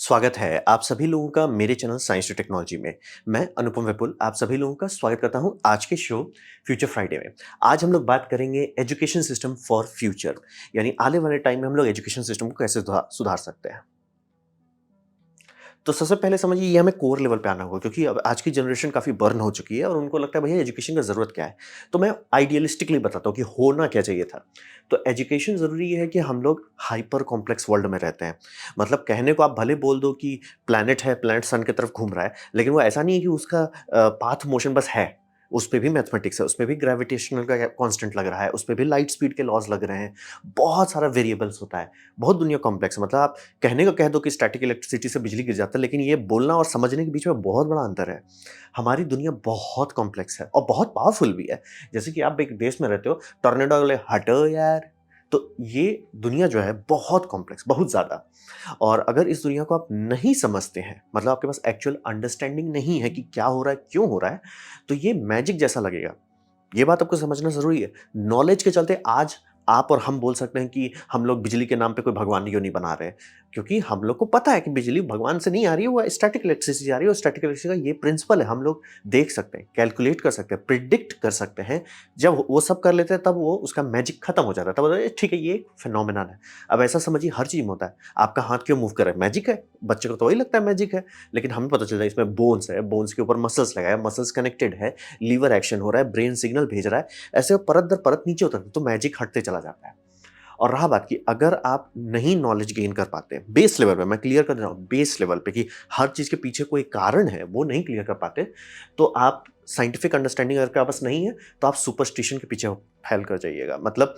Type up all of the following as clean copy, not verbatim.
स्वागत है आप सभी लोगों का मेरे चैनल साइंस टू टेक्नोलॉजी में। मैं अनुपम विपुल आप सभी लोगों का स्वागत करता हूं आज के शो फ्यूचर फ्राइडे में। आज हम लोग बात करेंगे एजुकेशन सिस्टम फॉर फ्यूचर, यानी आने वाले टाइम में हम लोग एजुकेशन सिस्टम को कैसे सुधार सकते हैं। तो सबसे पहले समझिए ये हमें कोर लेवल पे आना होगा, क्योंकि अब आज की जनरेशन काफ़ी बर्न हो चुकी है और उनको लगता है भैया एजुकेशन का ज़रूरत क्या है। तो मैं आइडियलिस्टिकली बताता हूँ कि होना क्या चाहिए था। तो एजुकेशन ज़रूरी है कि हम लोग हाइपर कॉम्प्लेक्स वर्ल्ड में रहते हैं। मतलब कहने को आप भले बोल दो कि प्लैनेट है, प्लैनेट सन की तरफ घूम रहा है, लेकिन वो ऐसा नहीं है कि उसका पाथ मोशन बस है। उस पे भी मैथमेटिक्स है, उसमें भी ग्रेविटेशनल का कांस्टेंट लग रहा है, उस पे भी लाइट स्पीड के लॉज लग रहे हैं। बहुत सारा वेरिएबल्स होता है। बहुत दुनिया कॉम्प्लेक्स है। मतलब आप कहने को कह दो कि स्टैटिक इलेक्ट्रिसिटी से बिजली गिर जाता है, लेकिन ये बोलना और समझने के बीच में बहुत बड़ा अंतर है। हमारी दुनिया बहुत कॉम्प्लेक्स है और बहुत पावरफुल भी है। जैसे कि आप एक देश में रहते हो, टॉर्नेडो बोले हटो यार, तो ये दुनिया जो है बहुत कॉम्प्लेक्स, बहुत ज़्यादा। और अगर इस दुनिया को आप नहीं समझते हैं, मतलब आपके पास एक्चुअल अंडरस्टैंडिंग नहीं है कि क्या हो रहा है, क्यों हो रहा है, तो ये मैजिक जैसा लगेगा। ये बात आपको समझना ज़रूरी है। नॉलेज के चलते आज आप और हम बोल सकते हैं कि हम लोग बिजली के नाम पे कोई भगवान क्यों नहीं बना रहे हैं। क्योंकि हम लोग को पता है कि बिजली भगवान से नहीं आ रही है, वो स्टैटिक इलेक्ट्रिसिटी आ रही है और स्टैटिक इलेक्ट्रिसिटी का ये प्रिंसिपल है। हम लोग देख सकते हैं, कैलकुलेट कर सकते हैं, प्रिडिक्ट कर सकते हैं। जब वो सब कर लेते हैं तब वो उसका मैजिक खत्म हो जाता है। तब बोलते हैं ठीक है ये एक फिनोमेनन है। अब ऐसा समझिए हर चीज़ में होता है। आपका हाथ क्यों मूव कर रहा है? मैजिक है। बच्चे को तो वही लगता है मैजिक है। लेकिन हमें पता चल जाए इसमें बोन्स है, बोन्स के ऊपर मसल्स लगाया है, मसल्स कनेक्टेड है, लीवर एक्शन हो रहा है, ब्रेन सिग्नल भेज रहा है। ऐसे वो परत दर परत नीचे उतरते तो मैजिक हटते चला जाता है। और रहा बात कि अगर आप नहीं नॉलेज गेन कर पाते बेस लेवल पे, मैं क्लियर कर दे रहा हूँ बेस लेवल पे कि हर चीज के पीछे कोई कारण है, वो नहीं क्लियर कर पाते, तो आप साइंटिफिक अंडरस्टैंडिंग अगर आपके पास नहीं है तो आप सुपरस्टिशन के पीछे फैल कर जाइएगा। मतलब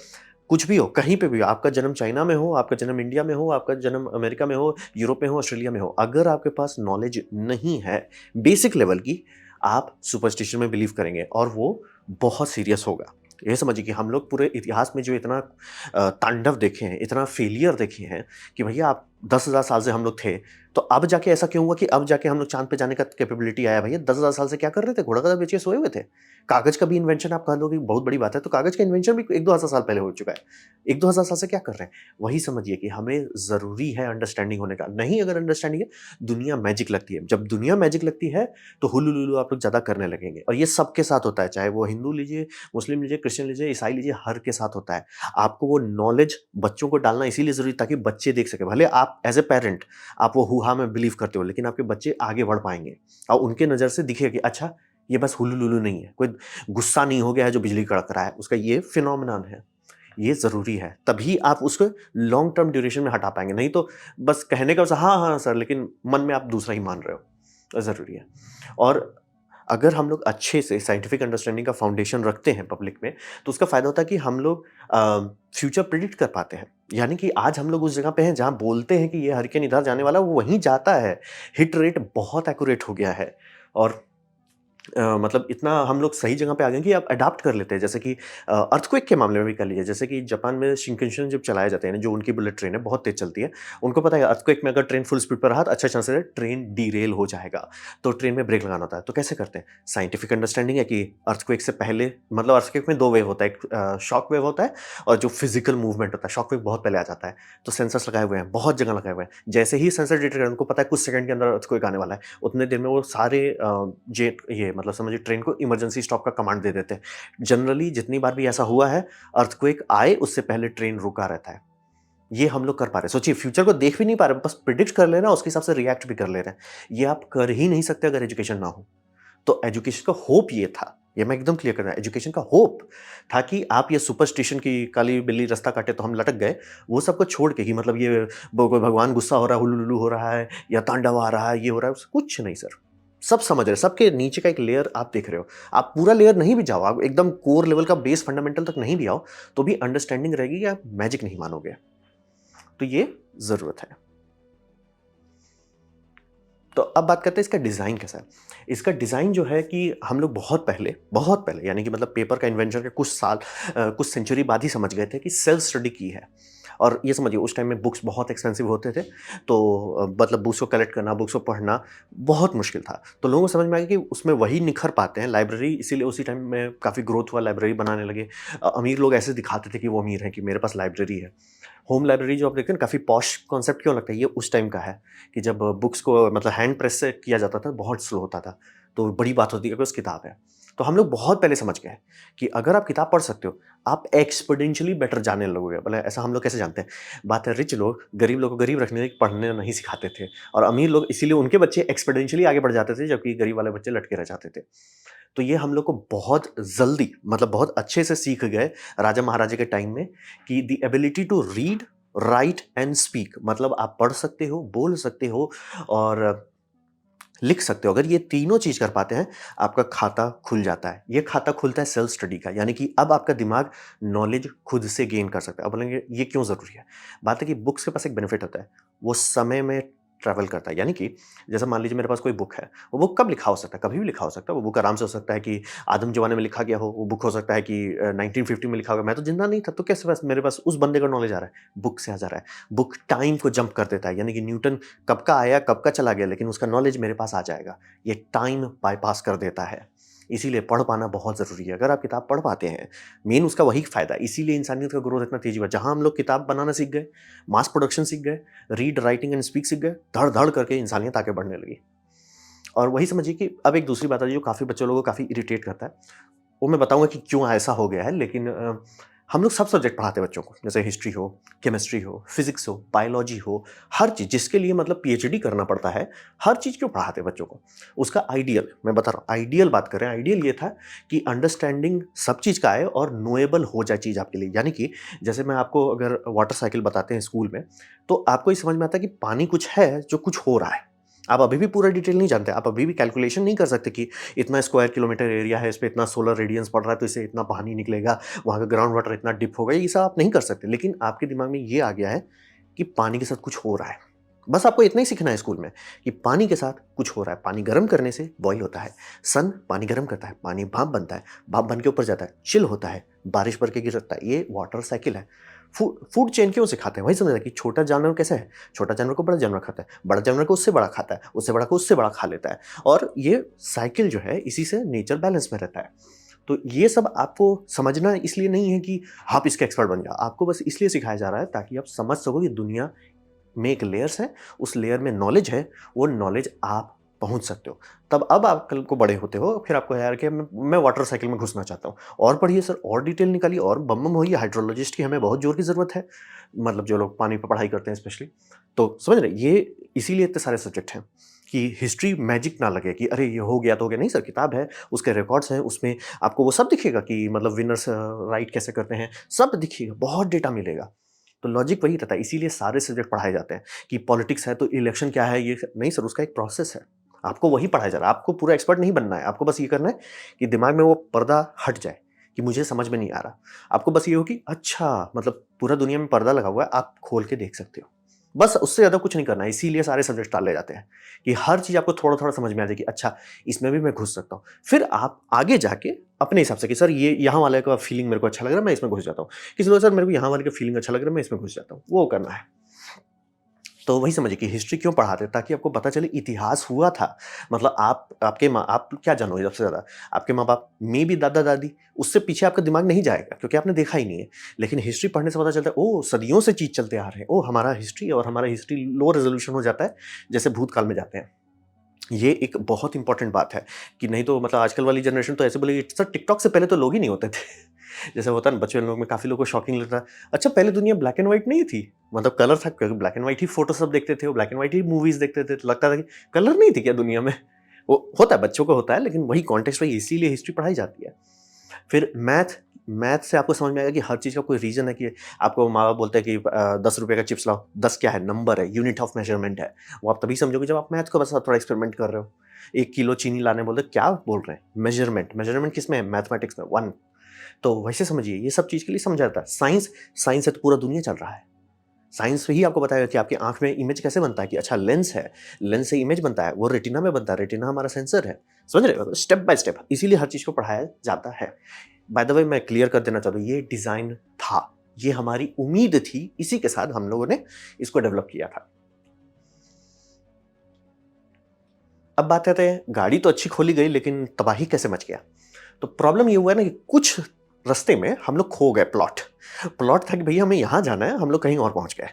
कुछ भी हो, कहीं पे भी हो, आपका जन्म चाइना में हो, आपका जन्म इंडिया में हो, आपका जन्म अमेरिका में हो, यूरोप में हो, ऑस्ट्रेलिया में हो, अगर आपके पास नॉलेज नहीं है बेसिक लेवल की, आप सुपरस्टिशन में बिलीव करेंगे और वो बहुत सीरियस होगा। ये समझिए कि हम लोग पूरे इतिहास में जो इतना तांडव देखे हैं, इतना फेलियर देखे हैं कि भैया आप 10,000 साल से हम लोग थे, तो अब जाके ऐसा क्यों हुआ कि अब जाके हम लोग चाँद पे जाने का कैपेबिलिटी आया। भैया 10,000 साल से क्या कर रहे थे? घोड़ा-गधा बेच के सोए हुए थे। कागज़ का भी इन्वेंशन आप कह लो कि बहुत बड़ी बात है, तो कागज़ का इन्वेंशन भी 1-2 हज़ार साल पहले हो चुका है। 1-2 हज़ार साल से क्या कर रहे हैं? वही समझिए कि हमें ज़रूरी है अंडरस्टैंडिंग होने का। नहीं अगर अंडरस्टैंडिंग है, दुनिया मैजिक लगती है। जब दुनिया मैजिक लगती है, तो हुलुलुलु आप लोग ज़्यादा करने लगेंगे और ये सबके साथ होता है, चाहे वो हिंदू लीजिए, मुस्लिम लीजिए, क्रिश्चियन लीजिए, ईसाई लीजिए, हर के साथ होता है। आपको वो नॉलेज बच्चों को डालना इसीलिए ज़रूरी है ताकि बच्चे देख सकें। भले आप एज़ अ पेरेंट आप वो हूहा में बिलीव करते हो, लेकिन आपके बच्चे आगे बढ़ पाएँगे और उनके नज़र से दिखेगा कि अच्छा, ये बस हुलुलुलु नहीं है, कोई गुस्सा नहीं हो गया है जो बिजली कड़क रहा है, उसका ये फिनोमेनन है। ये ज़रूरी है, तभी आप उसको लॉन्ग टर्म ड्यूरेशन में हटा पाएँगे, नहीं तो बस कहने का हाँ, हाँ सर, लेकिन मन में आप दूसरा ही मान रहे हो। ज़रूरी है। और अगर हम लोग अच्छे से साइंटिफिक अंडरस्टैंडिंग का फाउंडेशन रखते हैं पब्लिक में, तो उसका फ़ायदा होता है कि हम लोग फ्यूचर प्रेडिक्ट कर पाते हैं। यानी कि आज हम लोग उस जगह पे हैं जहाँ बोलते हैं कि ये हरिकेन इधर जाने वाला है, वो वहीं जाता है। हिट रेट बहुत एक्यूरेट हो गया है और मतलब इतना हम लोग सही जगह पे आ गए हैं कि आप अडॉप्ट कर लेते हैं। जैसे कि अर्थक्वेक के मामले में भी कर लीजिए, जैसे कि जापान में शिंकानसेन जब चलाए जाते हैं, जो उनकी बुलेट ट्रेन है, बहुत तेज़ चलती है। उनको पता है अर्थक्वेक में अगर ट्रेन फुल स्पीड पर रहा तो अच्छे चांसेस है ट्रेन डीरेल हो जाएगा। तो ट्रेन में ब्रेक लगाना होता है। तो कैसे करते हैं? साइंटिफिक अंडरस्टैंडिंग है कि अर्थक्वेक से पहले, मतलब अर्थक्वेक में 2 वेव होता है, एक शॉक वेव होता है और जो फिजिकल मूवमेंट होता है, शॉक वेव बहुत पहले आ जाता है। तो सेंसर्स लगाए हुए हैं, बहुत जगह लगाए हुए हैं। जैसे ही सेंसर डिटेक्ट करें, उनको पता है कुछ सेकंड के अंदर अर्थक्वेक आने वाला है। उतने देर में वो सारे जेट ये मतलब समझिए ट्रेन को इमरजेंसी स्टॉप का कमांड दे देते हैं। जनरली जितनी बार भी ऐसा हुआ है, अर्थक्वेक आए उससे पहले ट्रेन रुका रहता है। ये हम लोग कर पा रहे हैं। सोचिए फ्यूचर को देख भी नहीं पा रहे, बस प्रिडिक्ट कर ले रहे हैं, उसके हिसाब से रिएक्ट भी कर ले रहे हैं। ये आप कर ही नहीं सकते अगर एजुकेशन ना हो। तो एजुकेशन का होप ये था, ये मैं एकदम क्लियर कर रहा हूँ। एजुकेशन का होप था कि आप ये सुपरस्टिशन की काली बिल्ली रास्ता काटे तो हम लटक गए, वो सबको छोड़ के कि मतलब ये कोई भगवान गुस्सा हो रहा है, हुलुलुलु हो रहा है या तांडव आ रहा है, ये हो रहा है, कुछ नहीं सर। सब समझ रहे हैं, सबके नीचे का एक लेयर आप देख रहे हो। आप पूरा लेयर नहीं भी जाओ, आप एकदम कोर लेवल का बेस फंडामेंटल तक नहीं भी आओ, तो भी अंडरस्टैंडिंग रहेगी कि आप मैजिक नहीं मानोगे। तो ये ज़रूरत है। तो अब बात करते हैं इसका डिज़ाइन कैसा है। इसका डिज़ाइन जो है कि हम लोग बहुत पहले यानी कि मतलब पेपर का इन्वेंशन के कुछ साल कुछ सेंचुरी बाद ही समझ गए थे कि सेल्फ स्टडी की है। और ये समझिए उस टाइम में बुक्स बहुत एक्सपेंसिव होते थे, तो मतलब बुक्स को कलेक्ट करना, बुक्स को पढ़ना बहुत मुश्किल था। तो लोगों को समझ में आ गया कि उसमें वही निखर पाते हैं लाइब्रेरी, इसीलिए उसी टाइम में काफ़ी ग्रोथ हुआ, लाइब्रेरी बनाने लगे। अमीर लोग ऐसे दिखाते थे कि वो अमीर हैं कि मेरे पास लाइब्रेरी है। होम लाइब्रेरी जो आप देखते हैं काफ़ी पॉश कॉन्सेप्ट क्यों लगता है, ये उस टाइम का है कि जब बुक्स को मतलब हैंड प्रेस से किया जाता था, बहुत स्लो होता था। तो बड़ी बात होती है कि बस किताब है। तो हम लोग बहुत पहले समझ गए कि अगर आप किताब पढ़ सकते हो, आप एक्सपोनेंशियली बेटर जानने लगोगे। मतलब ऐसा हम लोग कैसे जानते हैं? बात है, रिच लोग गरीब लोगों को गरीब रखने के लिए पढ़ने नहीं सिखाते थे, और अमीर लोग इसीलिए उनके बच्चे एक्सपोनेंशियली आगे बढ़ जाते थे, जबकि गरीब वाले बच्चे लटके रह जाते थे। तो ये हम लोग को बहुत जल्दी मतलब बहुत अच्छे से सीख गए राजा महाराजा के टाइम में कि the ability to read, write and speak, मतलब आप पढ़ सकते हो, बोल सकते हो और लिख सकते हो। अगर ये तीनों चीज़ कर पाते हैं, आपका खाता खुल जाता है। ये खाता खुलता है सेल्फ स्टडी का, यानी कि अब आपका दिमाग नॉलेज खुद से गेन कर सकता है। अब बोलेंगे ये क्यों ज़रूरी है? बात है कि बुक्स के पास एक बेनिफिट होता है, वो समय में ट्रैवल करता है। यानी कि जैसे मान लीजिए मेरे पास कोई बुक है, वो बुक कब लिखा हो सकता है? कभी भी लिखा हो सकता है। वो बुक आराम से हो सकता है कि आदम ज़माने में लिखा गया हो, वो बुक हो सकता है कि 1950 में लिखा होगा। मैं तो ज़िंदा नहीं था, तो कैसे बस मेरे पास उस बंदे का नॉलेज आ रहा है? बुक से आ जा रहा है। बुक टाइम को जंप कर देता है, यानी कि न्यूटन कब का आया, कब का चला गया, लेकिन उसका नॉलेज मेरे पास आ जाएगा। ये टाइम बायपास कर देता है। इसीलिए पढ़ पाना बहुत ज़रूरी है। अगर आप किताब पढ़ पाते हैं, मेन उसका वही फ़ायदा है। इसीलिए इंसानियत का ग्रोथ इतना तेज़ी हुआ। जहाँ हम लोग किताब बनाना सीख गए, मास प्रोडक्शन सीख गए, रीड, राइटिंग एंड स्पीक सीख गए, धड़-धड़ करके इंसानियत आगे बढ़ने लगी। और वही समझिए कि अब एक दूसरी बात है जो काफ़ी बच्चे लोगों को काफ़ी इरिटेट करता है। वो मैं बताऊँगा कि क्यों ऐसा हो गया है, लेकिन हम लोग सब सब्जेक्ट पढ़ाते हैं बच्चों को, जैसे हिस्ट्री हो, केमिस्ट्री हो, फिज़िक्स हो, बायोलॉजी हो, हर चीज़ जिसके लिए मतलब पीएचडी करना पड़ता है, हर चीज़ क्यों पढ़ाते हैं बच्चों को? उसका आइडियल मैं बता रहा हूँ, आइडियल बात कर रहे हैं, आइडियल ये था कि अंडरस्टैंडिंग सब चीज़ का आए और नोएबल हो जाए चीज़ आपके लिए। यानी कि जैसे मैं आपको अगर वाटर साइकिल बताते हैं स्कूल में, तो आपको ये समझ में आता है कि पानी कुछ है जो कुछ हो रहा है। आप अभी भी पूरा डिटेल नहीं जानते, आप अभी भी कैलकुलेशन नहीं कर सकते कि इतना स्क्वायर किलोमीटर एरिया है, इस पे इतना सोलर रेडियंस पड़ रहा है, तो इससे इतना पानी निकलेगा, वहाँ का ग्राउंड वाटर इतना डिप होगा, ये सब आप नहीं कर सकते। लेकिन आपके दिमाग में ये आ गया है कि पानी के साथ कुछ हो रहा है। बस आपको इतना ही सीखना है स्कूल में कि पानी के साथ कुछ हो रहा है। पानी गर्म करने से बॉयल होता है, सन पानी गर्म करता है, पानी भाप बनता है, भाप बन के ऊपर जाता है, चिल होता है, बारिश भर के गिरता है। ये वाटर साइकिल है। फूड चेन क्यों सिखाते हैं? वही समझना कि छोटा जानवर कैसा है, छोटा जानवर को बड़ा जानवर खाता है, बड़ा जानवर को उससे बड़ा खाता है, उससे बड़ा को उससे बड़ा खा लेता है, और ये साइकिल जो है इसी से नेचर बैलेंस में रहता है। तो ये सब आपको समझना इसलिए नहीं है कि आप इसके एक्सपर्ट बन जाओ, आपको बस इसलिए सिखाया जा रहा है ताकि आप समझ सको कि दुनिया में एक लेयर्स है, उस लेयर में नॉलेज है, वो नॉलेज आप पहुँच सकते हो। तब अब आप कल को बड़े होते हो, फिर आपको यार कि मैं वाटर साइकिल में घुसना चाहता हूँ। और पढ़िए सर, और डिटेल निकालिए, और बम-बम होइए, हाइड्रोलॉजिस्ट की हमें बहुत ज़ोर की ज़रूरत है। मतलब जो लोग पानी पे पढ़ाई करते हैं स्पेशली। तो समझ रहे हैं, ये इसीलिए इतने सारे सब्जेक्ट हैं कि हिस्ट्री मैजिक ना लगे कि अरे ये हो गया तो हो गया। नहीं सर, किताब है, उसके रिकॉर्ड्स हैं, उसमें आपको वो सब दिखेगा कि मतलब विनर्स राइट कैसे करते हैं, सब दिखेगा, बहुत डेटा मिलेगा। तो लॉजिक वही रहता है, इसीलिए सारे सब्जेक्ट पढ़ाए जाते हैं कि पॉलिटिक्स है तो इलेक्शन क्या है, ये नहीं सर, उसका एक प्रोसेस है। आपको वही पढ़ाया जा रहा है, आपको पूरा एक्सपर्ट नहीं बनना है, आपको बस ये करना है कि दिमाग में वो पर्दा हट जाए कि मुझे समझ में नहीं आ रहा। आपको बस ये हो कि अच्छा मतलब पूरा दुनिया में पर्दा लगा हुआ है, आप खोल के देख सकते हो। बस उससे ज़्यादा कुछ नहीं करना है, इसीलिए सारे सब्जेक्ट डाले जाते हैं कि हर चीज़ आपको थोड़ा-थोड़ा समझ में आ जाए कि अच्छा इसमें भी मैं घुस सकता हूँ। फिर आप आगे जाके अपने हिसाब से कि सर ये यहाँ वाले का फीलिंग मेरे को अच्छा लग रहा है, मैं इसमें घुस जाता हूँ। किसी को सर मेरे को यहाँ वाले का फीलिंग अच्छा लग रहा है, मैं इसमें घुस जाता हूँ, वो करना है। तो वही समझिए कि हिस्ट्री क्यों पढ़ाते हैं, ताकि आपको पता चले इतिहास हुआ था। मतलब आप क्या जानोगे सबसे ज़्यादा? आपके माँ-बाप, मेबी दादा-दादी, उससे पीछे आपका दिमाग नहीं जाएगा क्योंकि आपने देखा ही नहीं है। लेकिन हिस्ट्री पढ़ने से पता चलता है, ओह! सदियों से चीज़ चलते आ रहे हैं। ओह! हमारा हिस्ट्री लो रेज़ोल्यूशन हो जाता है, जैसे भूतकाल में जाते हैं। ये एक बहुत इंपॉर्टेंट बात है कि नहीं तो मतलब आजकल वाली जनरेशन तो ऐसे बोलेगी, सर टिकटॉक से पहले तो लोग ही नहीं होते थे। जैसे होता है ना, बच्चे लोग में काफ़ी लोगों को शॉकिंग लगता है। अच्छा पहले दुनिया ब्लैक एंड व्हाइट नहीं थी, मतलब कलर था, क्योंकि black and white he photo सब देखते थे, वो black and white he movies देखते थे, तो लगता था कि कलर नहीं थी क्या दुनिया में? वो होता है, बच्चों को होता है, लेकिन वही कॉन्टेक्स्ट वही, इसीलिए हिस्ट्री पढ़ाई जाती है। फिर मैथ से आपको समझ में आएगा कि हर चीज़ का कोई रीज़न है कि आपको माँ-बाप बोलते हैं कि ₹10 का चिप्स लाओ, 10 क्या है? नंबर है, यूनिट ऑफ मेजरमेंट है। वो आप तभी समझोगे जब आप मैथ को बस थोड़ा एक्सपेरिमेंट कर रहे हो। 1 किलो चीनी लाने बोलते क्या बोल रहे हैं? मेजरमेंट किसमें है? मैथमेटिक्स में 1। तो वैसे समझिए ये सब चीज़ के लिए समझा जाता है। साइंस से तो पूरा दुनिया चल रहा है। साइंस ही आपको बताएगा कि आपकी आँख में इमेज कैसे बनता है, कि अच्छा लेंस है, लेंस से इमेज बनता है, वो रेटिना में बनता है, रेटिना हमारा सेंसर है। समझ रहे हो? स्टेप बाय स्टेप, इसीलिए हर चीज़ को पढ़ाया जाता है। बाय द वे मैं क्लियर कर देना चाहता हूँ, ये डिज़ाइन था। ये हमारी उम्मीद थी, इसी के साथ हम लोगों ने इसको डेवलप किया था। अब बात आते हैं, गाड़ी तो अच्छी खोली गई लेकिन तबाही कैसे मच गया? तो प्रॉब्लम ये हुआ ना कि कुछ रास्ते में हम लोग खो गए प्लॉट। प्लॉट था कि भैया हमें यहाँ जाना है, हम लोग कहीं और पहुँच गए।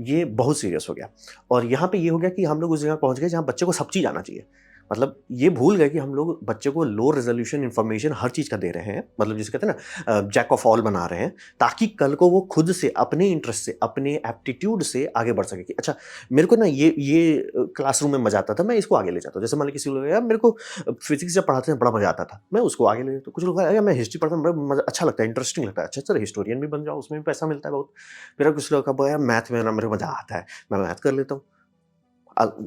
ये बहुत सीरियस हो गया और यहाँ पे ये हो गया कि हम लोग उस जगह पहुँच गए जहाँ बच्चे को सब चीज़ आना चाहिए। मतलब ये भूल गए कि हम लोग बच्चे को लो रिज़ॉल्यूशन इन्फॉर्मेशन हर चीज़ का दे रहे हैं। मतलब जिसे कहते हैं ना जैक ऑफ ऑल बना रहे हैं, ताकि कल को वो खुद से अपने इंटरेस्ट से, अपने एप्टीट्यूड से आगे बढ़ सके कि अच्छा मेरे को ना ये क्लासरूम में मज़ा आता था, मैं इसको आगे ले जाता हूँ। जैसे मान लीजिए किसी को यार मेरे को फिज़िक्स जब पढ़ाते हैं बड़ा मज़ा आता था, मैं उसको आगे ले जाता हूँ। कुछ लोग यार मैं हिस्ट्री पढ़ता हूँ बड़ा मज़ा अच्छा लगता है, इंटरेस्टिंग लगता है। अच्छा चलो हिस्टोरियन भी बन जाओ, उसमें भी पैसा मिलता है बहुत। फिर कुछ लोग का यार मैथ में ना मेरे को मज़ा आता है, मैं मैथ कर लेता हूँ।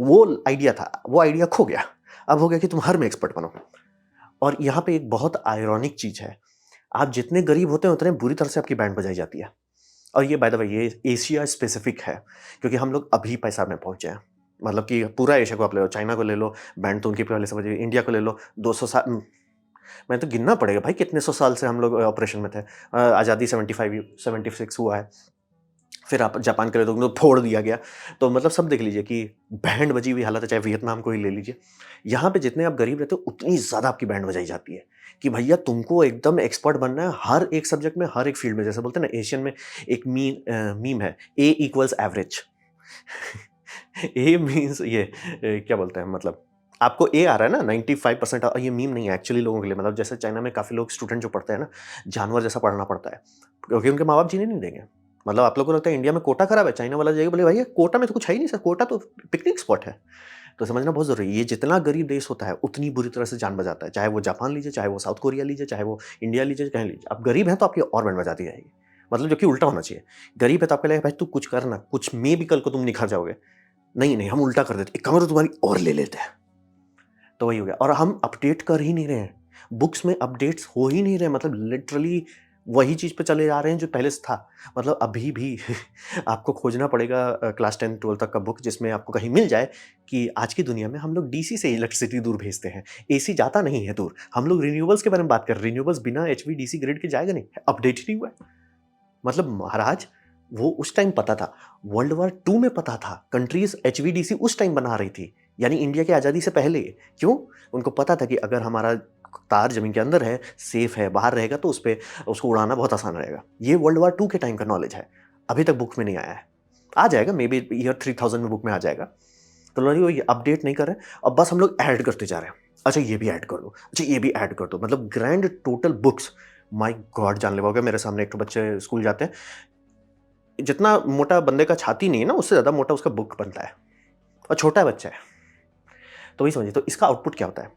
वो आइडिया था, वो आइडिया खो गया। अब हो गया कि तुम हर में एक्सपर्ट बनो। और यहाँ पे एक बहुत आयरॉनिक चीज़ है, आप जितने गरीब होते हैं उतने बुरी तरह से आपकी बैंड बजाई जाती है। और ये बाय द वे ये एशिया स्पेसिफिक है, क्योंकि हम लोग अभी पैसा में पहुँचे हैं। मतलब कि पूरा एशिया को आप ले लो, चाइना को ले लो, बैंड तो उनकी पहले समझिए, इंडिया को ले लो, 200 साल मैं तो गिनना पड़ेगा भाई कितने सौ साल से हम लोग ऑपरेशन में थे। आज़ादी 75 76 हुआ है। फिर आप जापान के लिए तो उनको फोड़ दिया गया। तो मतलब सब देख लीजिए कि बैंड बजी हुई हालत है, चाहे वियतनाम को ही ले लीजिए। यहाँ पे जितने आप गरीब रहते हो उतनी ज़्यादा आपकी बैंड बजाई जाती है कि भैया तुमको एकदम एक्सपर्ट बनना है हर एक सब्जेक्ट में, हर एक फील्ड में। जैसे बोलते हैं ना एशियन में एक मीम है, ए इक्वल्स एवरेज। ए मीन्स ये क्या बोलते हैं मतलब आपको ए आ रहा है ना 95%, ये मीम नहीं है एक्चुअली लोगों के लिए। मतलब जैसे चाइना में काफ़ी लोग स्टूडेंट जो पढ़ते हैं ना, जानवर जैसा पढ़ना पड़ता है, क्योंकि उनके माँ-बाप जीने नहीं देंगे। मतलब आप लोगों को लगता है इंडिया में कोटा खराब है, चाइना वाला जाएगा बोले भैया कोटा में तो कुछ है ही नहीं सर, कोटा तो पिकनिक स्पॉट है। तो समझना बहुत ज़रूरी है, ये जितना गरीब देश होता है उतनी बुरी तरह से जान बजाता है। चाहे वो जापान लीजिए, चाहे वो साउथ कोरिया लीजिए, चाहे वो इंडिया लीजिए, कहीं लीजिए। आप गरीब हैं तो आपकी और बैंड बजा दी जाएगी। मतलब जो कि उल्टा होना चाहिए। गरीब है तो आपको लगेगा भाई तू कुछ कर ना, कुछ में भी कल को तुम निखर जाओगे। नहीं, नहीं, हम उल्टा कर देते, एक कमर तो तुम्हारी और ले लेते हैं। तो वही हो गया और हम अपडेट कर ही नहीं रहे हैं। बुक्स में अपडेट्स हो ही नहीं रहे, मतलब लिटरली वही चीज़ पे चले जा रहे हैं जो पहले से था। मतलब अभी भी आपको खोजना पड़ेगा क्लास 10-12 तक का बुक जिसमें आपको कहीं मिल जाए कि आज की दुनिया में हम लोग डीसी से इलेक्ट्रिसिटी दूर भेजते हैं। एसी जाता नहीं है दूर। हम लोग रिन्यूएबल्स के बारे में बात कर रहे हैं। रिन्यूएबल्स बिना एचवीडीसी ग्रिड के जाएगा नहीं, अपडेट ही नहीं हुआ है। मतलब महाराज वो उस टाइम पता था, वर्ल्ड वॉर 2 में पता था, कंट्रीज़ एचवीडीसी उस टाइम बना रही थी, यानी इंडिया की आज़ादी से पहले। क्यों? उनको पता था कि अगर हमारा तार ज़मीन के अंदर है, सेफ है, बाहर रहेगा तो उसपे उसको उड़ाना बहुत आसान रहेगा। ये वर्ल्ड वॉर 2 के टाइम का नॉलेज है, अभी तक बुक में नहीं आया है। आ जाएगा मे बी ईयर 3000 में बुक में आ जाएगा। तो लोग ये अपडेट नहीं कर रहे हैं और बस हम लोग ऐड करते जा रहे हैं। अच्छा ये भी ऐड कर दो, अच्छा ये भी ऐड कर दो, मतलब grand total books. My God जानलेवा हो गया। मेरे सामने एक तो बच्चे स्कूल जाते हैं, जितना मोटा बंदे का छाती नहीं है ना, उससे ज़्यादा मोटा उसका बुक बनता है और छोटा बच्चा है। तो वही समझिए, तो इसका आउटपुट क्या होता है?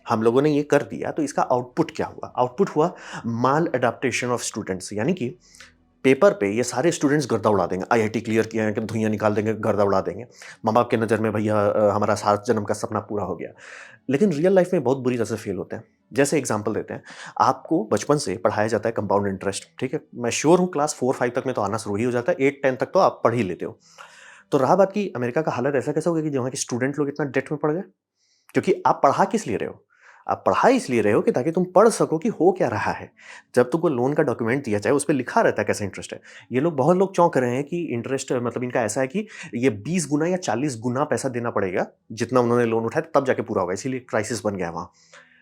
हम लोगों ने ये कर दिया तो इसका आउटपुट क्या हुआ? आउटपुट हुआ माल एडाप्टेशन ऑफ स्टूडेंट्स, यानी कि पेपर पे ये सारे स्टूडेंट्स गर्दा उड़ा देंगे। आईआईटी क्लियर किया है कि धुइयाँ निकाल देंगे, गर्दा उड़ा देंगे। माँ-बाप के नज़र में भैया हमारा 7 जन्म का सपना पूरा हो गया। लेकिन रियल लाइफ में बहुत बुरी तरह से फेल होते हैं। जैसे एग्ज़ाम्पल देते हैं, आपको बचपन से पढ़ाया जाता है कंपाउंड इंटरेस्ट, ठीक है? मैं श्योर हूँ क्लास 4-5 तक में तो आना शुरू ही हो जाता है, 8-10 तक तो आप पढ़ ही लेते हो। तो रहा बात कि अमेरिका का हालत ऐसा कैसे हो गया कि वहाँ के स्टूडेंट लोग इतना डेट में पड़ गए? क्योंकि आप पढ़ा किस लिए रहे हो? आप पढ़ा इसलिए रहे हो कि ताकि तुम पढ़ सको कि हो क्या रहा है। जब तुमको लोन का डॉक्यूमेंट दिया जाए, उसपे लिखा रहता है कैसा इंटरेस्ट है। ये लोग बहुत लोग चौंक रहे हैं कि इंटरेस्ट मतलब इनका ऐसा है कि ये 20 गुना या 40 गुना पैसा देना पड़ेगा, जितना उन्होंने लोन उठाया तब जाके पूरा होगा, इसीलिए क्राइसिस बन गया है वहाँ।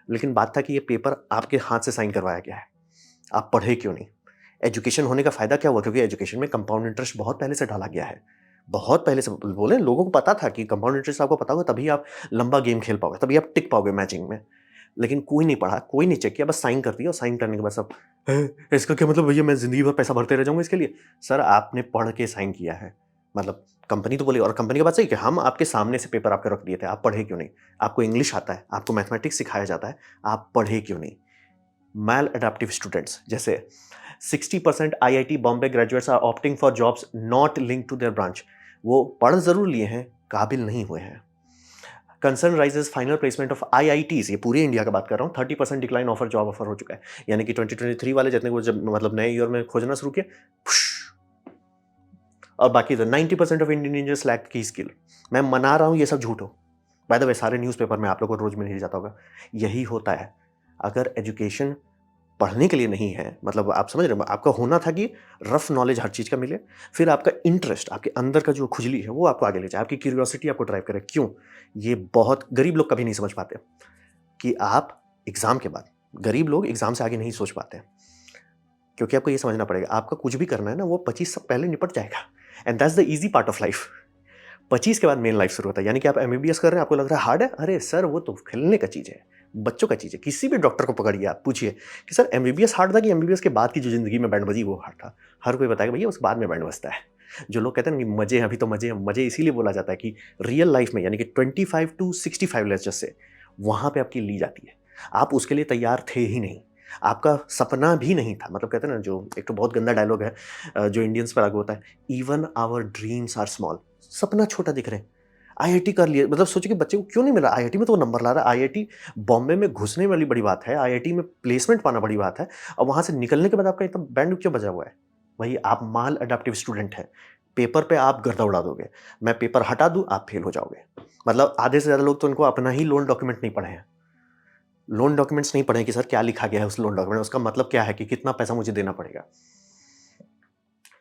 लेकिन बात था कि ये पेपर आपके हाथ से साइन करवाया गया है। आप पढ़े क्यों नहीं? एजुकेशन होने का फ़ायदा क्या हुआ? क्योंकि एजुकेशन में कंपाउंड इंटरेस्ट बहुत पहले से डाला गया है। बहुत पहले से बोले लोगों को पता था कि कंपाउंड इंटरेस्ट आपको पता होगा तभी आप लंबा गेम खेल पाओगे, तभी आप टिक पाओगे मैचिंग में। लेकिन कोई नहीं पढ़ा, कोई नहीं चेक किया, बस साइन कर दिया और साइन करने के बाद सब इसका क्या मतलब भैया मैं ज़िंदगी भर पैसा भरते रह जाऊँगा इसके लिए? सर आपने पढ़ के साइन किया है। मतलब कंपनी तो बोली और कंपनी की बात सही कि हम आपके सामने से पेपर आपके रख दिए थे, आप पढ़े क्यों नहीं? आपको इंग्लिश आता है, आपको मैथमेटिक्स सिखाया जाता है, आप पढ़े क्यों नहीं? मैल एडाप्टिव स्टूडेंट्स जैसे 60% IIT Bombay graduates are opting for jobs not linked to their branch. वो पढ़ ज़रूर लिए हैं, काबिल नहीं हुए हैं। Concern raises final placement of IITs, ये पूरे इंडिया का बात कर रहा हूँ, 30% डिक्लाइन ऑफर जॉब ऑफर हो चुका है। यानी कि 2023 वाले जितने को जब मतलब नए ईयर में खोजना शुरू किया, और बाकी तो 90% ऑफ इंडियन इंजीनियर्स लैक की स्किल। मैं मना रहा हूँ ये सब झूठ हो। बाय द वे सारे न्यूज़पेपर में आप लोगों को रोज़ मिल ही जाता होगा। यही होता है। अगर एजुकेशन पढ़ने के लिए नहीं है, मतलब आप समझ रहे हो, आपका होना था कि रफ नॉलेज हर चीज़ का मिले, फिर आपका इंटरेस्ट, आपके अंदर का जो खुजली है वो आपको आगे ले जाए, आपकी क्यूरियोसिटी आपको ड्राइव करे। क्यों? ये बहुत गरीब लोग कभी नहीं समझ पाते कि आप एग्ज़ाम के बाद, गरीब लोग एग्ज़ाम से आगे नहीं सोच पाते हैं, क्योंकि आपको ये समझना पड़ेगा, आपका कुछ भी करना है ना, वो 25 से पहले निपट जाएगा, and that's the easy part of life. 25 के बाद मेन लाइफ शुरू होता है। यानी कि आप एमबीबीएस कर रहे हैं, आपको लग रहा है हार्ड है? अरे सर, वो तो खेलने का चीज़ है, बच्चों का चीज़ है। किसी भी डॉक्टर को पकड़िए, आप पूछिए कि सर एमबीबीएस हार्ड था कि एमबीबीएस के बाद की जो ज़िंदगी में बैंड बजी वो हार्ड था? हर कोई बताएगा भैया उस बाद में बैंड बजता है। जो लोग कहते हैं ना कि मज़े हैं, अभी तो मज़े हैं, मज़े इसीलिए बोला जाता है कि रियल लाइफ में, यानी कि 25 टू 65 लेट्स जस्ट से, वहाँ पे आपकी ली जाती है। आप उसके लिए तैयार थे ही नहीं। आपका सपना भी नहीं था। मतलब कहते हैं ना, जो एक तो बहुत गंदा डायलॉग है जो इंडियंस पे लागू होता है, even our dreams are small. सपना छोटा दिख रहे हैं। आईआईटी कर लिए, मतलब सोचिए कि बच्चे को क्यों नहीं मिला आईआईटी में, तो वो नंबर ला रहा है। आईआईटी बॉम्बे में घुसने वाली बड़ी बात है, आईआईटी में प्लेसमेंट पाना बड़ी बात है, और वहाँ से निकलने के बाद आपका इतना बैंड क्यों बजा हुआ है? वही आप माल अडैप्टिव स्टूडेंट हैं। पेपर पे आप गर्दा उड़ा दोगे, मैं पेपर हटा दूँ, आप फेल हो जाओगे। मतलब आधे से ज़्यादा लोग तो उनको अपना ही लोन डॉक्यूमेंट नहीं पढ़े हैं। लोन डॉक्यूमेंट्स नहीं पढ़े हैं कि सर क्या लिखा गया है उस लोन डॉक्यूमेंट में, उसका मतलब क्या है, कि कितना पैसा मुझे देना पड़ेगा।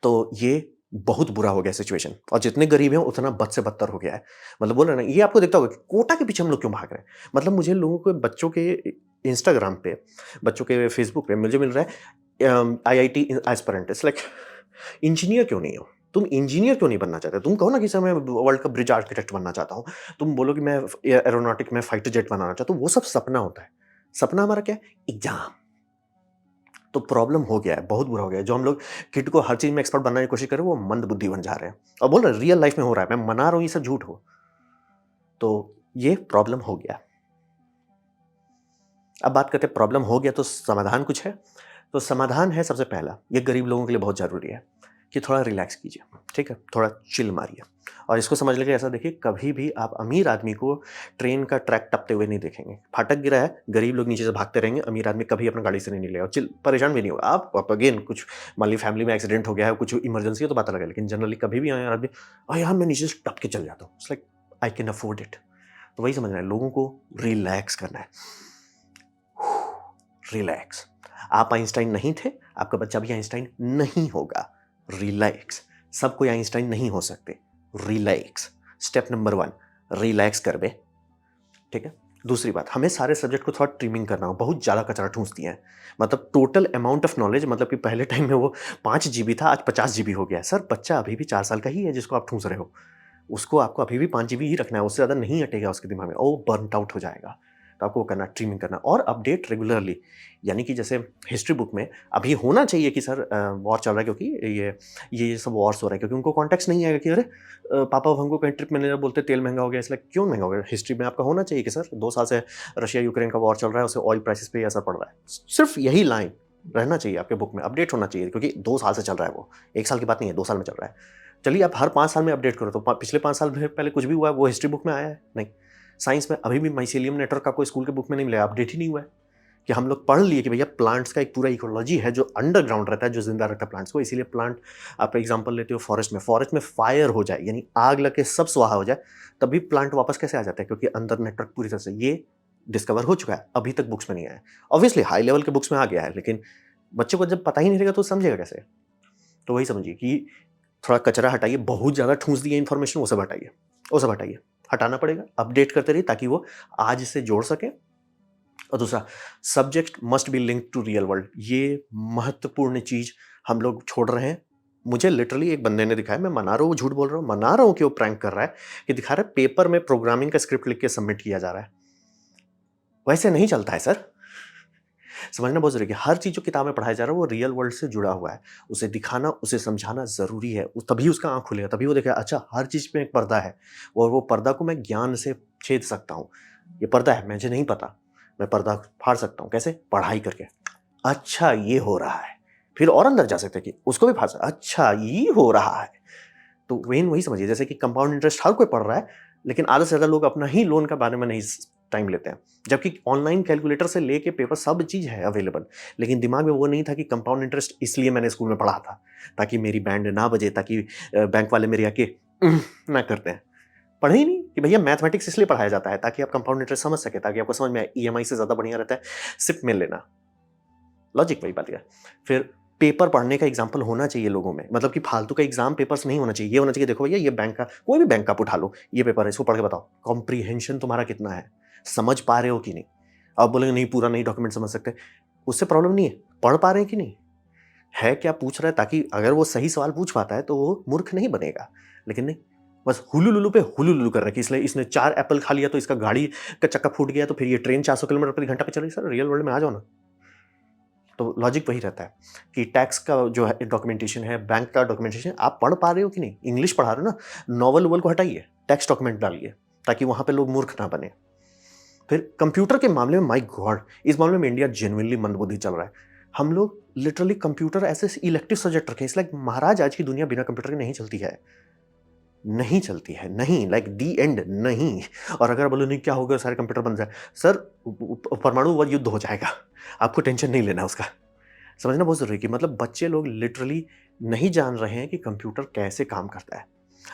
तो ये बहुत बुरा हो गया सिचुएशन, और जितने गरीब हैं उतना बद से बदतर हो गया है। मतलब बोल रहे हैं ना, ये आपको दिखता होगा कि कोटा के पीछे हम लोग क्यों भाग रहे हैं। मतलब मुझे लोगों के बच्चों के इंस्टाग्राम पे, बच्चों के फेसबुक पे मुझे मिल रहा है IIT aspirant, it's like engineer क्यों नहीं हो? तुम इंजीनियर क्यों नहीं बनना चाहते? तुम कहो ना कि सर मैं वर्ल्ड का ब्रिज आर्किटेक्ट बनना चाहता हूँ। तुम बोलो कि मैं एरोनॉटिक में फाइटर जेट बनाना चाहता हूँ। वो सब सपना होता है। सपना हमारा क्या है? एग्जाम। तो प्रॉब्लम हो गया है, बहुत बुरा हो गया है। जो हम लोग किड को हर चीज़ में एक्सपर्ट बनाने की कोशिश कर रहे हैं, वो मंदबुद्धि बन जा रहे हैं। और बोल रहे हैं रियल लाइफ में हो रहा है, मैं मना रहा हूँ ये सब झूठ हो। तो ये प्रॉब्लम हो गया। अब बात करते हैं प्रॉब्लम हो गया तो समाधान कुछ है? तो समाधान है सबसे पहला, ये गरीब लोगों के लिए बहुत ज़रूरी है कि थोड़ा रिलैक्स कीजिए, ठीक है? थोड़ा चिल मारिए। और इसको समझ लीजिए ऐसा, देखिए कभी भी आप अमीर आदमी को ट्रेन का ट्रैक टपते हुए नहीं देखेंगे। फाटक गिरा है, गरीब लोग नीचे से भागते रहेंगे, अमीर आदमी कभी अपना गाड़ी से नहीं निकलेगा, चिल परेशान भी नहीं होगा। आप अगेन कुछ मान ली फैमिली में एक्सीडेंट हो गया है, कुछ इमरजेंसी है तो बात अलग है, लेकिन जनरली कभी भी आए आदमी, यार मैं नीचे से टप के चल जाता हूँ, it's like I can afford it. तो वही समझना है, लोगों को रिलैक्स करना है। रिलैक्स। आप आइंस्टाइन नहीं थे, आपका बच्चा भी आइंस्टाइन नहीं होगा। रिलैक्स। सब कोई आइंस्टाइन नहीं हो सकते। रिलैक्स। स्टेप नंबर 1, रिलैक्स कर बे, ठीक है? दूसरी बात, हमें सारे सब्जेक्ट को थोड़ा ट्रिमिंग करना हो, बहुत ज़्यादा कचरा ठूँस दिया है। मतलब टोटल अमाउंट ऑफ नॉलेज, मतलब कि पहले टाइम में वो 5 जीबी था, आज 50 जीबी हो गया है। सर बच्चा अभी भी 4 साल का ही है जिसको आप ठूँस रहे हो। उसको आपको अभी भी 5 जीबी ही रखना है, उससे ज़्यादा नहीं हटेगा उसके दिमाग में, और वो बर्नट आउट हो जाएगा। तो आपको वो करना, ट्रिमिंग करना और अपडेट रेगुलरली। यानी कि जैसे हिस्ट्री बुक में अभी होना चाहिए कि सर वॉर चल रहा है, क्योंकि ये सब वॉर्स हो रहे हैं, क्योंकि उनको कॉन्टेक्स्ट नहीं आएगा कि अरे पापा हमको कहीं ट्रिप मैनेजर बोलते तेल महंगा हो गया, इसलिए क्यों महंगा हो गया। हिस्ट्री में आपका होना चाहिए कि सर 2 साल से रशिया यूक्रेन का वॉर चल रहा है, उससे ऑयल प्राइसेस पे असर पड़ रहा है। सिर्फ यही लाइन रहना चाहिए आपके बुक में, अपडेट होना चाहिए, क्योंकि 2 साल से चल रहा है वो, 1 साल की बात नहीं है, 2 साल में चल रहा है। चलिए आप हर 5 साल में अपडेट करो, तो पिछले 5 साल में पहले कुछ भी हुआ है वो हिस्ट्री बुक में आया है? नहीं। साइंस में अभी भी माइसेलियम नेटवर्क का कोई स्कूल के बुक में नहीं मिला, अपडेट ही नहीं हुआ है। कि हम लोग पढ़ लिए कि भैया प्लांट्स का एक पूरा इकोलॉजी है जो अंडरग्राउंड रहता है, जो जिंदा रखता है प्लांट्स को, इसीलिए प्लांट, आप एग्जांपल लेते हो फॉरेस्ट में फायर हो जाए, यानी आग लग के सब स्वाहा हो जाए, तब भी प्लांट वापस कैसे आ जाता है? क्योंकि अंदर नेटवर्क पूरी तरह से ये डिस्कवर हो चुका है, अभी तक बुक्स में नहीं आया है। ऑब्वियसली हाई लेवल के बुक्स में आ गया है, लेकिन बच्चे को जब पता ही नहीं रहेगा तो समझेगा कैसे? तो वही समझिए कि थोड़ा कचरा हटाइए, बहुत ज़्यादा ठूँस दिए इन्फॉर्मेशन, वो सब हटाइए, वो सब हटाइए। हटाना पड़ेगा, अपडेट करते रहिए ताकि वो आज से जोड़ सकें। और दूसरा, subject must be linked to real world. ये महत्वपूर्ण चीज़ हम लोग छोड़ रहे हैं। मुझे लिटरली एक बंदे ने दिखाया, मैं मना रहा हूँ, वो झूठ बोल रहा हूँ, मना रहा हूँ कि वो प्रैंक कर रहा है, कि दिखा रहा है पेपर में प्रोग्रामिंग का स्क्रिप्ट लिख के सबमिट किया जा रहा है। वैसे नहीं चलता है सर। समझना बहुत ज़रूरी है कि हर चीज़ जो किताब में पढ़ाया जा रहा है वो रियल वर्ल्ड से जुड़ा हुआ है। उसे दिखाना, उसे समझाना ज़रूरी है। तभी उसका आँख खुलेगा, तभी वो देखेगा अच्छा हर चीज़ में एक पर्दा है, और वो पर्दा को मैं ज्ञान से छेद सकता हूँ। ये पर्दा है, मुझे नहीं पता, मैं पर्दा फाड़ सकता हूँ। कैसे? पढ़ाई करके। अच्छा ये हो रहा है। फिर और अंदर जा सकते हैं कि उसको भी फाड़ सकते, अच्छा ये हो रहा है। तो मेन वही समझिए, जैसे कि कंपाउंड इंटरेस्ट हर कोई पढ़ रहा है, लेकिन आधे से ज़्यादा लोग अपना ही लोन के बारे में नहीं टाइम लेते हैं। जबकि ऑनलाइन कैलकुलेटर से लेके पेपर सब चीज़ है अवेलेबल, लेकिन दिमाग में वो नहीं था कि कंपाउंड इंटरेस्ट इसलिए मैंने स्कूल में पढ़ा था, ताकि मेरी बैंड ना बजे, ताकि बैंक वाले मेरे आके ना करते हैं। पढ़े ही नहीं कि भैया मैथमेटिक्स इसलिए पढ़ाया जाता है ताकि आप कंपाउंड इंटरेस्ट समझ सकें, ताकि आपको समझ में आए ईएमआई से ज़्यादा बढ़िया रहता है सिप में लेना। लॉजिक वही बात है। फिर पेपर पढ़ने का एग्जाम्पल होना चाहिए लोगों में, मतलब कि फालतू का एग्जाम पेपर्स नहीं होना चाहिए। ये होना चाहिए, देखो भैया ये बैंक का, कोई भी बैंक का आप उठा लो, ये पेपर है, इसको पढ़ के बताओ कॉम्प्रीहेंशन तुम्हारा कितना है, समझ पा रहे हो कि नहीं। आप बोलेंगे नहीं पूरा नहीं डॉक्यूमेंट समझ सकते, उससे प्रॉब्लम नहीं है, पढ़ पा रहे हैं कि नहीं, है क्या पूछ रहा है, ताकि अगर वो सही सवाल पूछ पाता है तो वो मूर्ख नहीं बनेगा। लेकिन नहीं, बस हुलुलुलु पे हुलुलुलु कर रखी, इसलिए इसने 4 एप्पल खा लिया तो इसका गाड़ी का चक्का फूट गया, तो फिर ये ट्रेन 400 किलोमीटर प्रति घंटा पे चल रही। सर रियल वर्ल्ड में आ जाओ ना। तो लॉजिक वही रहता है कि टैक्स का जो है डॉक्यूमेंटेशन है, बैंक का डॉक्यूमेंटेशन, आप पढ़ पा रहे हो कि नहीं, इंग्लिश पढ़ा रहे हो ना, नॉवल वोवल को हटाइए, टेक्स्ट डॉक्यूमेंट डालिए, ताकि वहां पे लोग मूर्ख ना बने। फिर कंप्यूटर के मामले में, माय गॉड, इस मामले में इंडिया जेन्युइनली मंदबुद्धि चल रहा है। हम लोग लिटरली कंप्यूटर ऐसे इलेक्टिव सब्जेक्ट रखे हैं, इट्स लाइक महाराज आज की दुनिया बिना कंप्यूटर के नहीं चलती है, नहीं चलती है, नहीं, लाइक दी एंड, नहीं। और अगर बोलो नहीं क्या होगा, सारे कंप्यूटर बन जाए, सर परमाणु युद्ध हो जाएगा, आपको टेंशन नहीं लेना उसका। समझना बहुत ज़रूरी है कि मतलब बच्चे लोग लिटरली नहीं जान रहे हैं कि कंप्यूटर कैसे काम करता है।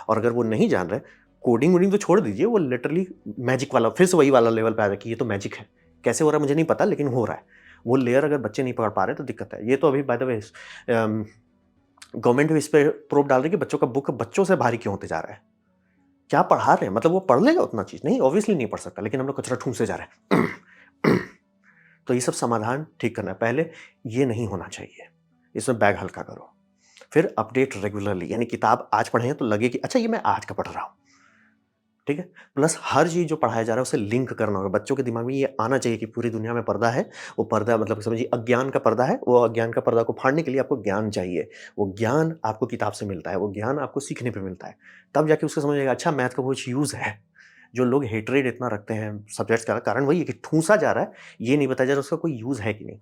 और अगर वो नहीं जान रहे, कोडिंग वोडिंग तो छोड़ दीजिए, वो लिटरली मैजिक वाला, फिर से वही वाला लेवल पे आ रहा है कि ये तो मैजिक है, कैसे हो रहा है मुझे नहीं पता, लेकिन हो रहा है। वो लेयर अगर बच्चे नहीं पकड़ पा रहे तो दिक्कत है। ये तो अभी बाय द वे गवर्नमेंट भी इस पे प्रोब डाल रही है कि बच्चों का बुक बच्चों से भारी क्यों होते जा रहा है। क्या पढ़ा रहे हैं, मतलब वो पढ़ लेगा उतना चीज़ नहीं, ऑब्वियसली नहीं पढ़ सकता, लेकिन हम लोग कचरा ठूंसे जा रहे हैं। तो ये सब समाधान ठीक करना है। पहले ये नहीं होना चाहिए, इसमें बैग हल्का करो। फिर अपडेट रेगुलरली, यानी किताब आज पढ़ें तो लगे कि अच्छा ये मैं आज का पढ़ रहा हूँ, ठीक है। प्लस हर चीज़ जो पढ़ाया जा रहा है उसे लिंक करना होगा, बच्चों के दिमाग में ये आना चाहिए कि पूरी दुनिया में पर्दा है। वो पर्दा मतलब समझिए अज्ञान का पर्दा है, वो अज्ञान का पर्दा को फाड़ने के लिए आपको ज्ञान चाहिए। वो ज्ञान आपको किताब से मिलता है, वो ज्ञान आपको सीखने पे मिलता है, तब जाके उसको समझ आएगा अच्छा मैथ का कुछ यूज़ है। जो लोग हेट्रेड इतना रखते हैं सब्जेक्ट्स का, कारण वही है कि ठूंसा जा रहा है, ये नहीं बताया जा रहा उसका कोई यूज़ है कि नहीं।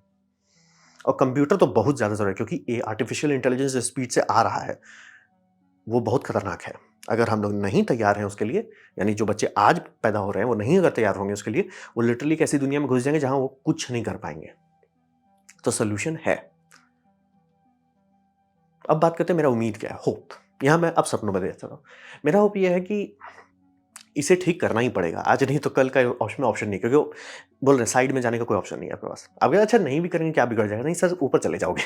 और कंप्यूटर तो बहुत ज़्यादा ज़रूरी है, क्योंकि ये आर्टिफिशियल इंटेलिजेंस जो स्पीड से आ रहा है, वो बहुत खतरनाक है। अगर हम लोग नहीं तैयार हैं उसके लिए, यानी जो बच्चे आज पैदा हो रहे हैं वो नहीं अगर तैयार होंगे उसके लिए, वो लिटरली एक ऐसी दुनिया में घुस जाएंगे जहां वो कुछ नहीं कर पाएंगे। तो सोल्यूशन है। अब बात करते हैं मेरा उम्मीद क्या है, होप। यहां मैं अब सपनों में देता हूं। मेरा होप ये है कि इसे ठीक करना ही पड़ेगा, आज नहीं तो कल का ऑप्शन नहीं, क्योंकि वो बोल रहे हैं साइड में जाने का कोई ऑप्शन नहीं है आपके पास। अब अगर अच्छा नहीं भी करेंगे क्या बिगड़ जाएगा, नहीं सर ऊपर चले जाओगे।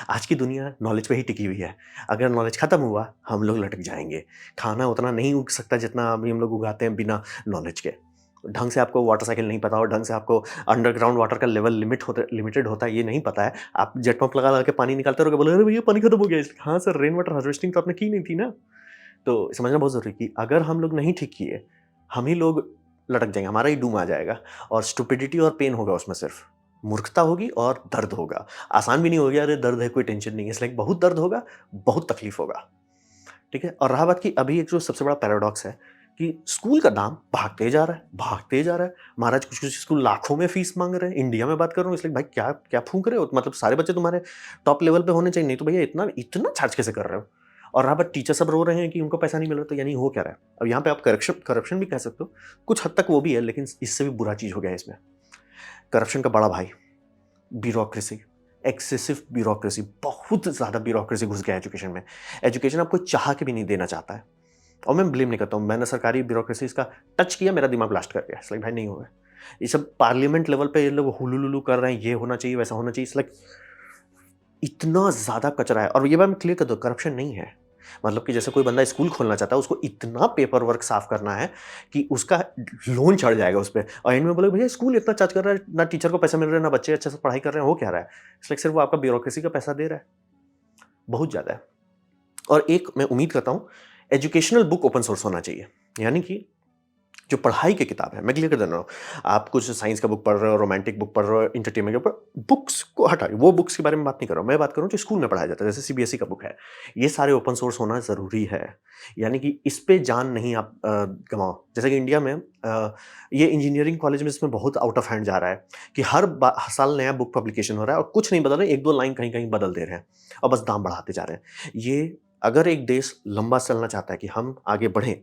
आज की दुनिया नॉलेज पे ही टिकी हुई है, अगर नॉलेज खत्म हुआ हम लोग लटक जाएंगे। खाना उतना नहीं उग सकता जितना अभी हम लोग उगाते हैं बिना नॉलेज के। ढंग से आपको वाटर साइकिल नहीं पता हो, ढंग से आपको अंडरग्राउंड वाटर का लेवल लिमिटेड होता है ये नहीं पता है, आप जेट पंप लगा के पानी निकालते रहोगे, बोले अरे भैया पानी खत्म हो गया। हाँ सर, रेन वाटर हार्वेस्टिंग तो आपने की नहीं थी ना। तो समझना बहुत ज़रूरी है कि अगर हम लोग नहीं ठीक किए, हम ही लोग लटक जाएँगे, हमारा ही डूम आ जाएगा। और स्टुपिडिटी और पेन होगा उसमें, सिर्फ़ मूर्खता होगी और दर्द होगा। आसान भी नहीं हो गया, अरे दर्द है कोई टेंशन नहीं है, इसलिए बहुत दर्द होगा, बहुत तकलीफ़ होगा, ठीक है। और रहा बात कि अभी एक जो सबसे बड़ा पैराडॉक्स है कि स्कूल का दाम भागते जा रहा है, भागते जा रहा है। महाराज कुछ-कुछ स्कूल लाखों में फ़ीस माँग रहे हैं। इंडिया में बात कर रहा हूँ, इसलिए भाई क्या क्या फूँक रहे हो? मतलब सारे बच्चे तुम्हारे टॉप लेवल पे होने चाहिए, नहीं तो भैया इतना इतना चार्ज कैसे कर रहे हो? और रहा बात टीचर सब रो रहे हैं कि उनको पैसा नहीं मिल रहा, तो यानी हो क्या रहा है? अब यहाँ पे आप करप्शन भी कह सकते हो, कुछ हद तक वो भी है, लेकिन इससे भी बुरा चीज़ हो गया है इसमें। करप्शन का बड़ा भाई ब्यूरोक्रेसी, एक्सेसिव ब्यूरोक्रेसी, बहुत ज़्यादा ब्यूरोक्रेसी घुस गया है एजुकेशन में। एजुकेशन आपको चाह के भी नहीं देना चाहता है। और मैं ब्लेम नहीं करता हूँ, मैंने सरकारी ब्यूरोक्रेसी इसका टच किया, मेरा दिमाग ब्लास्ट कर गया। इट्स लाइक भाई नहीं होगा। ये सब पार्लियामेंट लेवल पे ये लोग हुलुलुलु कर रहे हैं, ये होना चाहिए, वैसा होना चाहिए। इट्स लाइक इतना ज़्यादा कचरा है। और ये बात मैं क्लियर कर दूँ, करप्शन नहीं है। मतलब कि जैसे कोई बंदा स्कूल खोलना चाहता है, उसको इतना पेपर वर्क साफ करना है कि उसका लोन चढ़ जाएगा उस पे, और एंड में बोले भैया स्कूल इतना चार्ज कर रहा है, ना टीचर को पैसा मिल रहा है, ना बच्चे अच्छे से पढ़ाई कर रहे हैं, हो क्या रहा है? इट्स लाइक सिर्फ वो आपका ब्यूरोक्रेसी का पैसा दे रहा है, बहुत ज़्यादा है। और एक मैं उम्मीद करता हूँ, एजुकेशनल बुक ओपन सोर्स होना चाहिए, यानी कि जो पढ़ाई की किताब है, मैं क्लियर कर दे रहा हूँ, आप कुछ साइंस का बुक पढ़ रहे हो, रोमांटिक बुक पढ़ रहे हो, एंटरटेनमेंट के ऊपर, बुक्स को हटाइए, वो बुक्स के बारे में बात नहीं कर रहा हूँ। मैं बात कर रहा हूँ जो स्कूल में पढ़ाया जाता है, जैसे सीबीएसई का बुक है, ये सारे ओपन सोर्स होना ज़रूरी है। यानी कि इस पे जान नहीं आप गंवाओ। जैसे कि इंडिया में ये इंजीनियरिंग कॉलेज में इसमें बहुत आउट ऑफ हैंड जा रहा है कि हर साल नया बुक पब्लिकेशन हो रहा है और कुछ नहीं बदल रहा है, एक दो लाइन कहीं कहीं बदल दे रहे हैं और बस दाम बढ़ाते जा रहे हैं। ये अगर एक देश लंबा चलना चाहता है कि हम आगे बढ़ें,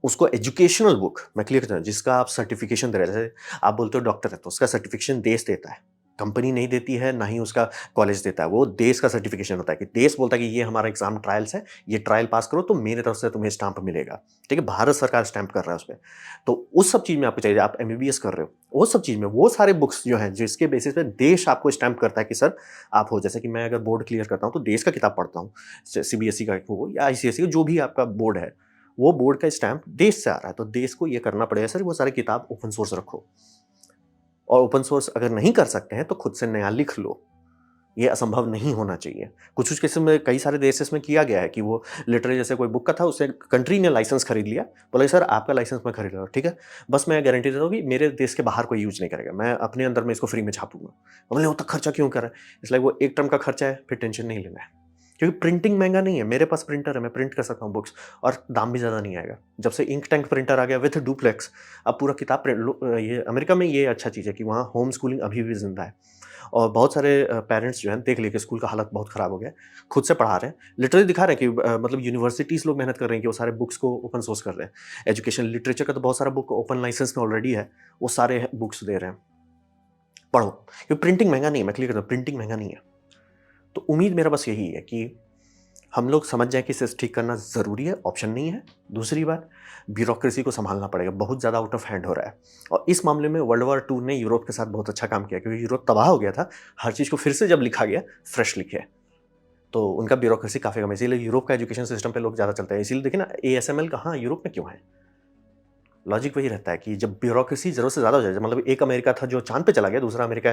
उसको एजुकेशनल बुक, मैं क्लियर करता हूँ, जिसका आप सर्टिफिकेशन दे रहे हैं, जैसे आप बोलते हो डॉक्टर है तो उसका सर्टिफिकेशन देश देता है, कंपनी नहीं देती है, ना ही उसका कॉलेज देता है। वो देश का सर्टिफ़िकेशन होता है कि देश बोलता है कि ये हमारा एग्ज़ाम ट्रायल्स है, ये ट्रायल पास करो तो मेरी तरफ से तुम्हें स्टाम्प मिलेगा। ठीक है? भारत सरकार स्टैम्प कर रहा है उसपे। तो उस सब चीज़ में आपको चाहिए, आप एमबीबीएस कर रहे हो, वो सब चीज़ में वो सारे बुक्स जो हैं जिसके बेसिस पे देश आपको स्टैम्प करता है कि सर आप हो। जैसे कि मैं अगर बोर्ड क्लियर करता हूँ तो देश का किताब पढ़ता हूँ। सीबीएसई का हो या आईसीएसई का, जो भी आपका बोर्ड है, वो बोर्ड का स्टैम्प देश से आ रहा है। तो देश को ये करना पड़ेगा सर वो सारी किताब ओपन सोर्स रखो। और ओपन सोर्स अगर नहीं कर सकते हैं तो खुद से नया लिख लो। ये असंभव नहीं होना चाहिए। कुछ-कुछ केसेस में कई सारे देशेस में किया गया है कि वो लिटरली जैसे कोई बुक का था, उससे कंट्री ने लाइसेंस खरीद लिया। बोला सर आपका लाइसेंस मैं खरीद रहा हूँ, ठीक है? बस मैं गारंटी देता हूँ कि मेरे देश के बाहर कोई यूज़ नहीं करेगा। मैं अपने अंदर में इसको फ्री में छापूँगा। बोले वो तो खर्चा क्यों कर रहा है? इसलिए वो एक टर्म का खर्चा है, फिर टेंशन नहीं लेना है। क्योंकि प्रिंटिंग महँगा नहीं है। मेरे पास प्रिंटर है, मैं प्रिंट कर सकता हूँ बुक्स और दाम भी ज़्यादा नहीं आएगा। जब से इंक टैंक प्रिंटर आ गया विथ डुप्लेक्स, अब पूरा किताब प्रिंट ये अमेरिका में ये अच्छा चीज़ है कि वहाँ होम स्कूलिंग अभी भी ज़िंदा है। और बहुत सारे पेरेंट्स जो हैं देख लिए कि स्कूल का हालत बहुत ख़राब हो गया है, खुद से पढ़ा रहे हैं। लिटरली दिखा रहे हैं कि मतलब यूनिवर्सिटीज़ लोग मेहनत कर रहे हैं कि वो सारे बुक्स को ओपन सोर्स कर रहे हैं। एजुकेशन लिटरेचर का तो बहुत सारा बुक ओपन लाइसेंस में ऑलरेडी है, वो सारे बुक्स दे रहे हैं। पढ़ो, क्योंकि प्रिंटिंग महँगा नहीं है, मैं क्लियर करता हूँ, प्रिंटिंग महँगा नहीं है। तो उम्मीद मेरा बस यही है कि हम लोग समझ जाएँ कि इसे ठीक करना ज़रूरी है, ऑप्शन नहीं है। दूसरी बात, ब्यूरोक्रेसी को सँभालना पड़ेगा, बहुत ज़्यादा आउट ऑफ हैंड हो रहा है। और इस मामले में वर्ल्ड वॉर 2 ने यूरोप के साथ बहुत अच्छा काम किया, क्योंकि यूरोप तबाह हो गया था, हर चीज़ को फिर से जब लिखा गया, फ्रेश लिखे, तो उनका ब्यूरोक्रेसी काफ़ी कम है, इसीलिए यूरोप का एजुकेशन सिस्टम पे लोग ज़्यादा चलते हैं। इसीलिए देखिए ना एएसएमएल कहाँ यूरोप में क्यों है? लॉजिक वही रहता है कि जब ब्यूरोक्रेसी ज़रूरत से ज़्यादा हो जाए, मतलब एक अमेरिका था जो चाँद पे चला गया, दूसरा अमेरिका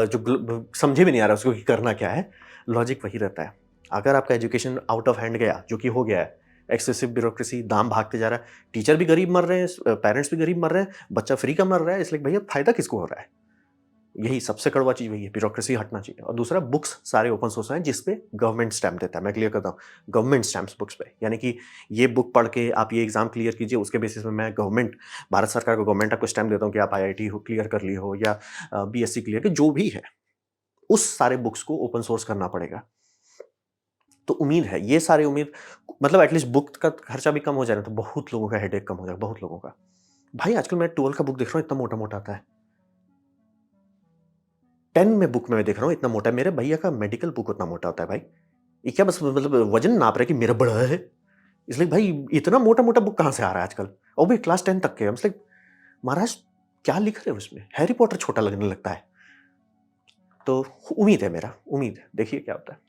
जो समझे भी नहीं आ रहा उसको कि करना क्या है, लॉजिक वही रहता है। अगर आपका एजुकेशन आउट ऑफ हैंड गया, जो कि हो गया है, एक्सेसिव ब्यूरोक्रेसी, दाम भागते जा रहा है, टीचर भी गरीब मर रहे हैं, पेरेंट्स भी गरीब मर रहे हैं, बच्चा फ्री का मर रहा है, इसलिए भैया फ़ायदा किसको हो रहा है? यही सबसे कड़वा चीज़ वही है, ब्यूरोक्रेसी हटना चाहिए। और दूसरा, बुक्स सारे ओपन सोर्स हैं जिस पे गवर्नमेंट स्टैम्प देता है। मैं क्लियर करता हूँ, गवर्नमेंट स्टैम्प्स बुक्स पे, यानी कि ये बुक पढ़ के आप ये एग्ज़ाम क्लियर कीजिए, उसके बेसिस में मैं गवर्नमेंट, भारत सरकार को गवर्नमेंट आपको स्टैम्प देता हूँ कि आप आईआईटी हो क्लियर कर ली हो या बीएससी क्लियर की जो भी है, उस सारे बुक्स को ओपन सोर्स करना पड़ेगा। तो उम्मीद है, ये सारी उम्मीद, मतलब एटलीस्ट बुक का खर्चा भी कम हो जाए ना, तो बहुत लोगों का हेडेक कम हो जाएगा, बहुत लोगों का। भाई आजकल मैं 12 का बुक देख रहा हूँ, इतना मोटा-मोटा आता है। 10 में बुक में मैं देख रहा हूँ इतना मोटा है, मेरे भैया का मेडिकल बुक उतना मोटा होता है भाई। ये क्या बस मतलब वज़न नाप रहा है कि मेरा बड़ा है? इसलिए भाई इतना मोटा-मोटा बुक कहाँ से आ रहा है आजकल? और भी क्लास 10 तक के। आई एम लाइक महाराज क्या लिख रहे हो इसमें? हैरी पॉटर छोटा लगने लगता है। तो उम्मीद है मेरा, उम्मीद है, देखिए क्या होता है।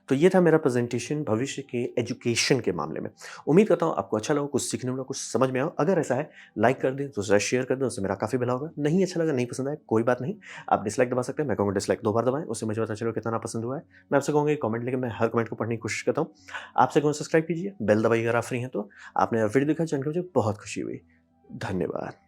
तो ये था मेरा प्रेज़ेंटेशन भविष्य के एजुकेशन के मामले में। उम्मीद करता हूँ आपको अच्छा लगा, कुछ सीखने मिला, कुछ समझ में आया। अगर ऐसा है, लाइक कर दें, दूसरा शेयर कर दें, उससे मेरा काफ़ी भला होगा। नहीं अच्छा लगा, नहीं पसंद आया, कोई बात नहीं, आप डिसलाइक दबा सकते हैं। मैं कहूँगा डिसलाइक 2 बार दबाएँ, उससे मुझे पता चलेगा कितना नापसंद हुआ है। मैं आपसे कहूँगा कमेंट, लेकिन मैं हर कमेंट को पढ़ने की कोशिश करता हूँ। आपसे कहूँगा सब्सक्राइब कीजिए, बेल दबाइए अगर आप फ्री हैं तो। आपने वीडियो देखा, जान के मुझे बहुत खुशी हुई। धन्यवाद।